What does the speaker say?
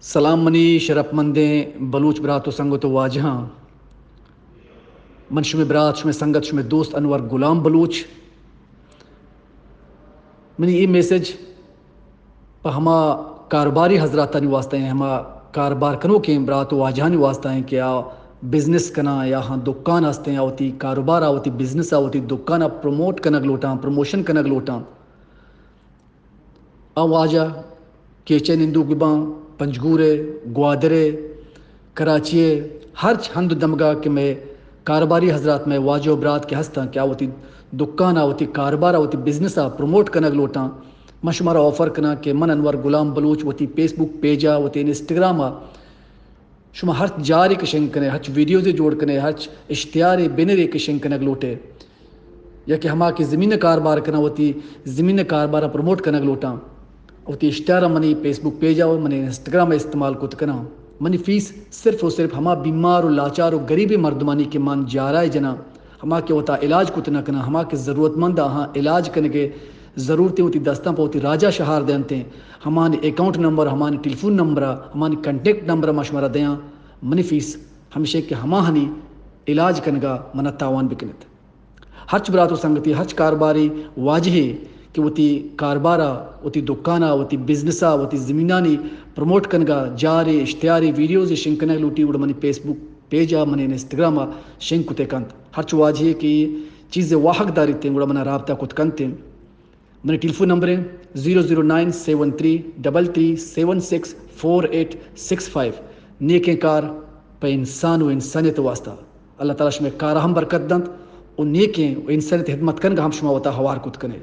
سلام منی شرف مندیں بلوچ برات و سنگت و واجہاں من شمہ برات شمہ سنگت شمہ دوست انور غلام بلوچ منی ای میسج پہ ہما کاروباری حضراتانی واسطہ ہیں، ہما کاروبار کنو کے برات و واجہانی واسطہ ہیں کہ آ بزنس کنا یا ہاں دکان ہستے ہیں آوتی کاروبار آوتی بزنس آوتی دکان پروموٹ کنگ لوٹاں پروموشن کنگ لوٹاں آ واجہ کیچے نندو گباں پنجگورے گوادرے کراچی ہر ہند دمگا کہ میں کاروباری حضرات میں واجہ و برات کے ہستاں کہ آوتی دکان آوتی کاروبار آوتی بزنس آ پروموٹ کنگ لوٹاں من شمارا آفر کنا کہ من انور غلام بلوچ وتی فیس بک پیجا وتی انسٹاگرام شما ہر جاری کشن کنے ہچ ویڈیوز جوڑ کنے ہچ اشتہار بنرے کشن کنگ لوٹے یا کہ ہما کہ زمین کاروبار کنا وتی زمین کاروبار پروموٹ کنگ لوٹاں وتی اشتہارا منی فیس بک پیجا و منی انسٹاگرام استعمال کت کنا منی فیس صرف و صرف ہما بیمار و لاچار و غریب مردمانی کے مان جارائے جنا ہما کہ وتا علاج کت نہ کنا ہما کہ ضرورت مند ہاں علاج کنگے ضرورتیں ہوتی دستاں پوتی راجہ شہار دینتے ہمانی اکاؤنٹ نمبر ہمانی ٹیلیفون نمبر ہمانی کنٹیکٹ نمبر مشورہ دیاں منی فیس ہمیشہ کہ ہما ہنی علاج کنگا منہ تاوان بکنت ہرچ برات و سنگتی ہرچ کاروباری واجہ کہ وتی کاربارا وتی دکانہ وتی بزنسا وتی زمینانی پروموٹ کنگا جارے اشتہاری ویڈیوز شنکنہ لوٹی وڑ منی فیس بک پیجا منی انسٹاگرام شنک کتے کنت ہرچ واجہ کہ چیز واحق داری تیں گڑا منہ رابطہ کت کنتے منی ٹیلیفون نمبر 0097333764865 نیکیں کار پہ انسان و انسانیت واسطہ اللہ تعالیٰ شمہ کارہم برکت دند و نیکیں و انسانیت خدمت کنگا ہم شما وتا ہوار کت کنے